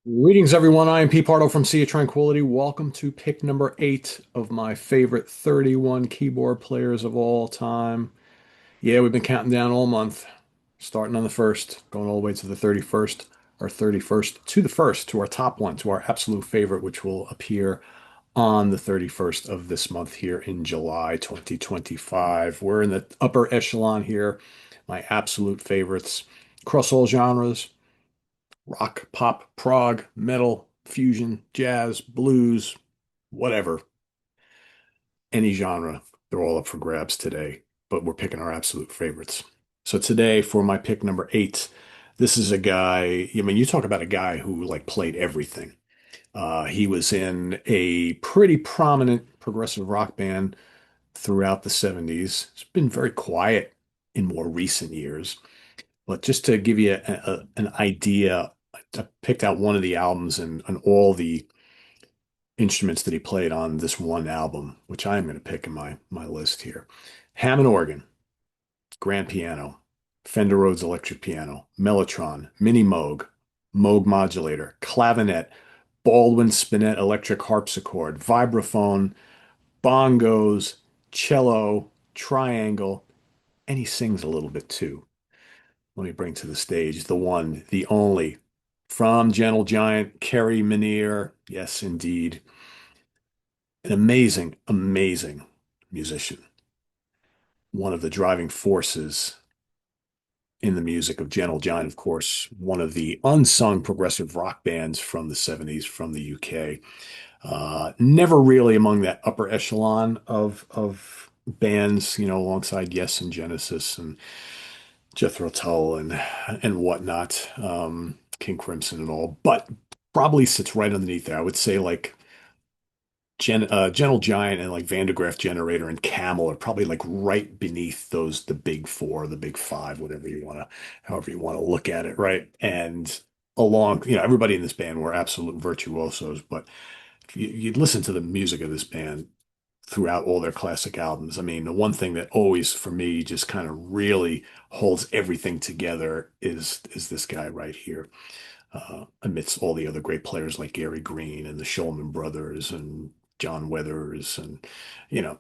Greetings, everyone. I am Pete Pardo from Sea of Tranquility. Welcome to pick number eight of my favorite 31 keyboard players of all time. Yeah, we've been counting down all month, starting on the first, going all the way to the 31st, or 31st to the first, to our top one, to our absolute favorite, which will appear on the 31st of this month here in July 2025. We're in the upper echelon here, my absolute favorites across all genres rock, pop, prog, metal, fusion, jazz, blues, whatever, any genre. They're all up for grabs today, but we're picking our absolute favorites. So today for my pick number eight, this is a guy, I mean, you talk about a guy who like played everything. He was in a pretty prominent progressive rock band throughout the 70s. It's been very quiet in more recent years. But just to give you an idea, I picked out one of the albums and all the instruments that he played on this one album, which I'm going to pick in my list here. Hammond organ, grand piano, Fender Rhodes electric piano, Mellotron, mini Moog, Moog modulator, clavinet, Baldwin Spinet electric harpsichord, vibraphone, bongos, cello, triangle, and he sings a little bit too. Let me bring to the stage the one, the only, from Gentle Giant, Kerry Minnear. Yes, indeed. An amazing, amazing musician. One of the driving forces in the music of Gentle Giant, of course, one of the unsung progressive rock bands from the 70s from the UK. Never really among that upper echelon of bands, alongside Yes and Genesis and Jethro Tull and whatnot, King Crimson and all, but probably sits right underneath there. I would say like Gentle Giant and like Vandegraaff Generator and Camel are probably like right beneath those the big four, the big five, however you want to look at it, right? And everybody in this band were absolute virtuosos, but you'd listen to the music of this band throughout all their classic albums. I mean, the one thing that always for me just kind of really holds everything together is this guy right here. Amidst all the other great players like Gary Green and the Shulman brothers and John Weathers and you know,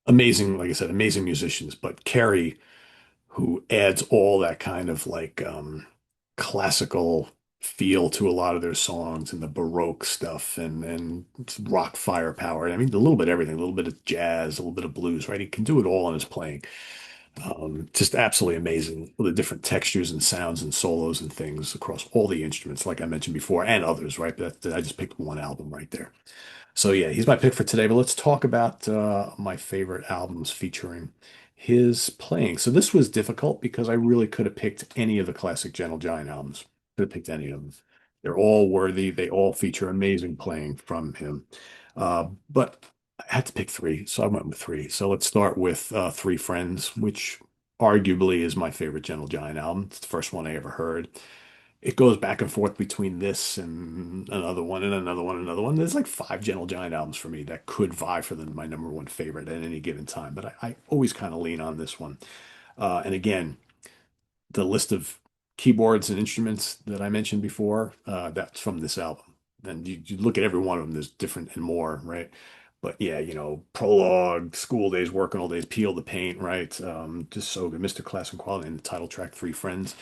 amazing, like I said, amazing musicians. But Kerry, who adds all that kind of like classical feel to a lot of their songs and the Baroque stuff and rock firepower. I mean, a little bit of everything, a little bit of jazz, a little bit of blues, right? He can do it all in his playing. Just absolutely amazing. All the different textures and sounds and solos and things across all the instruments, like I mentioned before, and others, right? But I just picked one album right there. So yeah, he's my pick for today. But let's talk about my favorite albums featuring his playing. So this was difficult because I really could have picked any of the classic Gentle Giant albums. Could have picked any of them. They're all worthy. They all feature amazing playing from him. But I had to pick three, so I went with three. So let's start with Three Friends, which arguably is my favorite Gentle Giant album. It's the first one I ever heard. It goes back and forth between this and another one and another one and another one. There's like five Gentle Giant albums for me that could vie for my number one favorite at any given time, but I always kind of lean on this one. And again, the list of keyboards and instruments that I mentioned before, that's from this album. And you look at every one of them, there's different and more, right? But yeah, Prologue, School Days, Working All Days, Peel the Paint, right? Just so good. Mr. Class and Quality and the title track, Three Friends.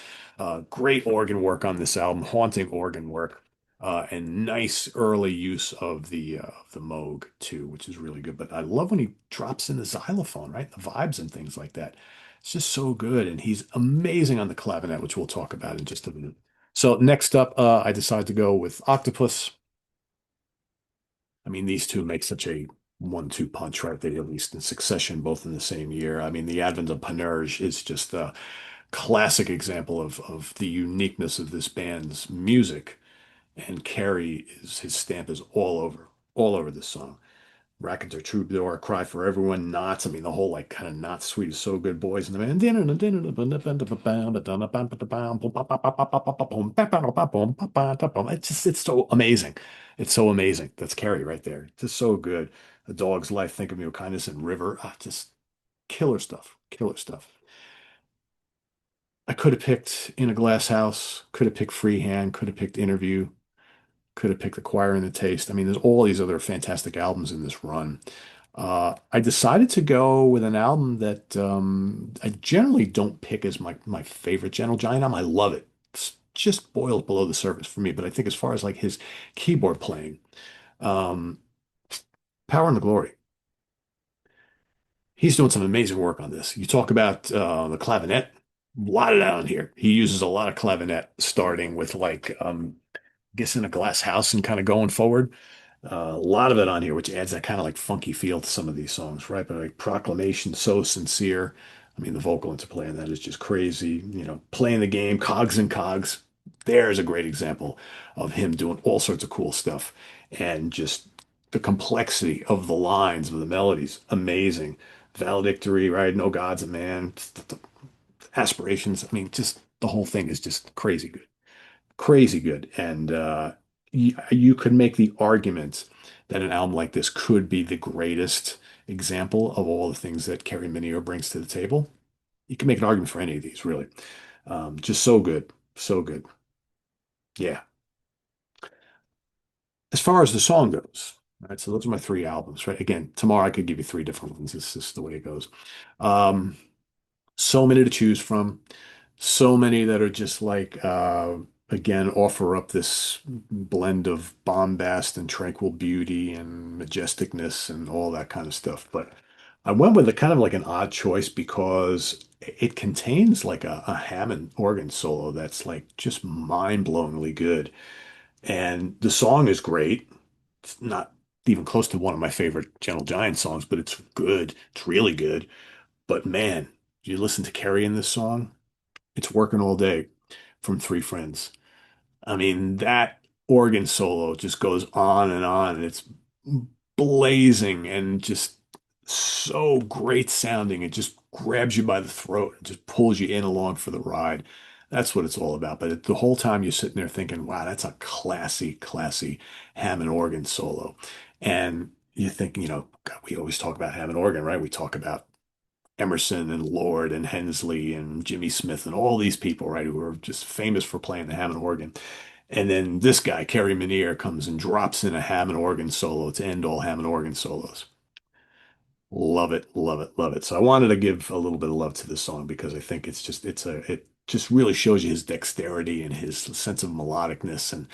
Great organ work on this album, haunting organ work. And nice early use of the Moog too, which is really good. But I love when he drops in the xylophone, right? The vibes and things like that. It's just so good, and he's amazing on the clavinet, which we'll talk about in just a minute. So next up, I decided to go with Octopus. I mean, these two make such a one-two punch, right? They released in succession, both in the same year. I mean, the advent of Panurge is just a classic example of the uniqueness of this band's music, and Kerry is his stamp is all over this song. Rackets are Troubadour, Cry for Everyone, Knots. I mean, the whole like kind of Knots suite is so good. Boys in the Man. It's so amazing. It's so amazing. That's Carrie right there. Just so good. A Dog's Life, Think of Me with Kindness and River. Just killer stuff. Killer stuff. I could have picked In a Glass House, could have picked Freehand, could have picked Interview. Could have picked Acquire and the Taste. I mean, there's all these other fantastic albums in this run. I decided to go with an album that I generally don't pick as my favorite Gentle Giant album. I love it. It's just boils below the surface for me. But I think as far as like his keyboard playing, um, Power and the Glory. He's doing some amazing work on this. You talk about the clavinet, a lot of that on here. He uses a lot of clavinet, starting with like I guess in a glass house and kind of going forward. A lot of it on here, which adds that kind of like funky feel to some of these songs, right? But like Proclamation, So Sincere. I mean, the vocal interplay in that is just crazy. You know, playing the game, Cogs and Cogs. There's a great example of him doing all sorts of cool stuff and just the complexity of the lines, of the melodies, amazing. Valedictory, right? No God's a man. Aspirations. I mean, just the whole thing is just crazy good, crazy good. And you could make the argument that an album like this could be the greatest example of all the things that Kerry Minnear brings to the table. You can make an argument for any of these, really. Just so good, so good. Yeah. As far as the song goes, right? So those are my three albums, right? Again, tomorrow I could give you three different ones. This is the way it goes. Um, so many to choose from. So many that are just like again offer up this blend of bombast and tranquil beauty and majesticness and all that kind of stuff. But I went with a kind of like an odd choice because it contains like a Hammond organ solo that's like just mind-blowingly good. And the song is great. It's not even close to one of my favorite Gentle Giant songs, but it's good. It's really good. But man, you listen to Kerry in this song, it's working all day from Three Friends. I mean, that organ solo just goes on and on, and it's blazing and just so great sounding. It just grabs you by the throat and just pulls you in along for the ride. That's what it's all about. But the whole time you're sitting there thinking, wow, that's a classy, classy Hammond organ solo. And you think, God, we always talk about Hammond organ, right? We talk about Emerson and Lord and Hensley and Jimmy Smith and all these people, right, who are just famous for playing the Hammond organ. And then this guy, Kerry Minnear, comes and drops in a Hammond organ solo to end all Hammond organ solos. Love it, love it, love it. So I wanted to give a little bit of love to this song because I think it just really shows you his dexterity and his sense of melodicness and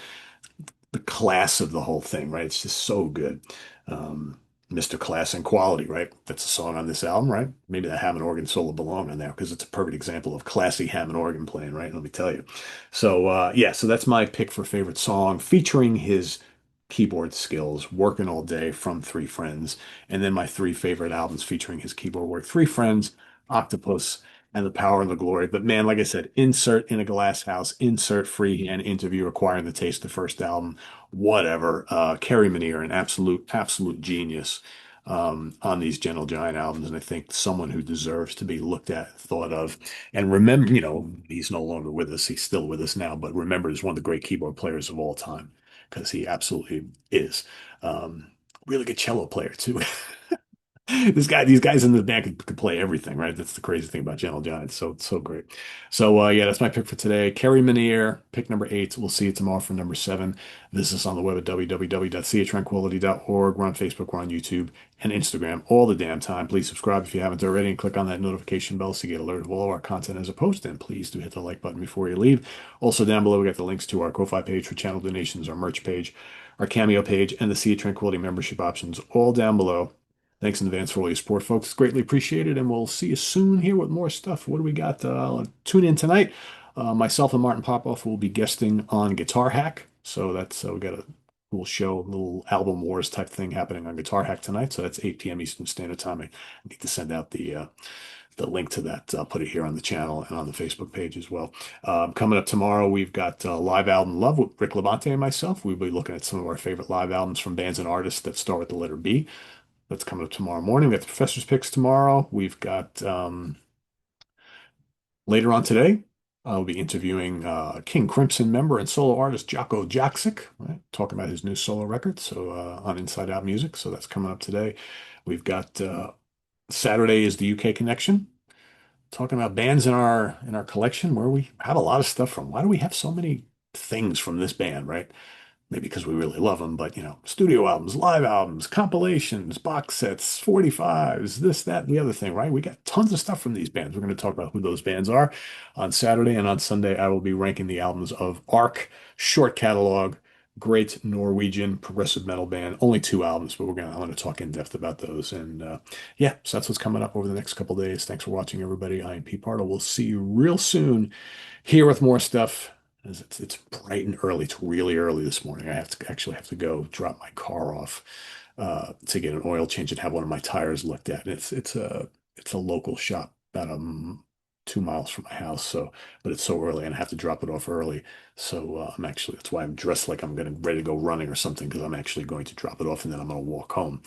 the class of the whole thing, right? It's just so good. Um, Mr. Class and Quality, right? That's a song on this album, right? Maybe that Hammond organ solo belong on there because it's a perfect example of classy Hammond organ playing, right? Let me tell you. So yeah, so that's my pick for favorite song featuring his keyboard skills, working all day from Three Friends, and then my three favorite albums featuring his keyboard work: Three Friends, Octopus, and The Power and the Glory. But man, like I said, insert In a Glass House, insert Freehand Interview, Acquiring the Taste, the first album, whatever. Kerry Minnear, an absolute genius on these Gentle Giant albums, and I think someone who deserves to be looked at, thought of, and remember, he's no longer with us. He's still with us now, but remember, he's one of the great keyboard players of all time because he absolutely is. Um, Really good cello player too. These guys in the band could play everything, right? That's the crazy thing about Gentle Giant. So great. So yeah, that's my pick for today. Kerry Minnear, pick number 8. We'll see you tomorrow for number 7. Visit us on the web at www.seatranquility.org. We're on Facebook, we're on YouTube and Instagram all the damn time. Please subscribe if you haven't already and click on that notification bell so you get alerted of all of our content as a post. And please do hit the like button before you leave. Also down below, we got the links to our Ko-Fi page for channel donations, our merch page, our Cameo page, and the Sea Tranquility membership options all down below. Thanks in advance for all your support, folks. It's greatly appreciated, and we'll see you soon here with more stuff. What do we got? Tune in tonight. Myself and Martin Popoff will be guesting on Guitar Hack. So that's we got a cool show, a little album wars type thing happening on Guitar Hack tonight. So that's 8 p.m. Eastern Standard Time. I need to send out the link to that. I'll put it here on the channel and on the Facebook page as well. Coming up tomorrow, we've got live album Love with Rick Labonte and myself. We'll be looking at some of our favorite live albums from bands and artists that start with the letter B. That's coming up tomorrow morning. We got the professor's picks tomorrow. We've got later on today, I'll be interviewing King Crimson member and solo artist Jocko Joksic, right? Talking about his new solo record, so on Inside Out Music. So that's coming up today. We've got Saturday is the UK Connection, talking about bands in our collection where we have a lot of stuff from. Why do we have so many things from this band, right? maybe because we really love them, but studio albums, live albums, compilations, box sets, 45s, this, that, and the other thing, right? We got tons of stuff from these bands. We're going to talk about who those bands are on Saturday, and on Sunday, I will be ranking the albums of Ark, short catalog, great Norwegian progressive metal band. Only two albums, but I'm going to talk in depth about those. And yeah, so that's what's coming up over the next couple of days. Thanks for watching, everybody. I am Pete Pardo. We'll see you real soon here with more stuff. It's bright and early. It's really early this morning. I have to go drop my car off to get an oil change and have one of my tires looked at. And it's a local shop about 2 miles from my house. So, but it's so early and I have to drop it off early. So that's why I'm dressed like I'm getting ready to go running or something, because I'm actually going to drop it off and then I'm going to walk home,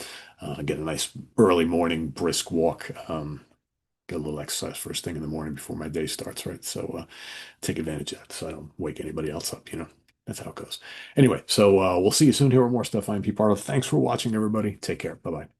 get a nice early morning brisk walk. Get a little exercise first thing in the morning before my day starts, right? So take advantage of that so I don't wake anybody else up. That's how it goes. Anyway, so we'll see you soon here with more stuff. I'm Pete Pardo. Thanks for watching, everybody. Take care. Bye-bye.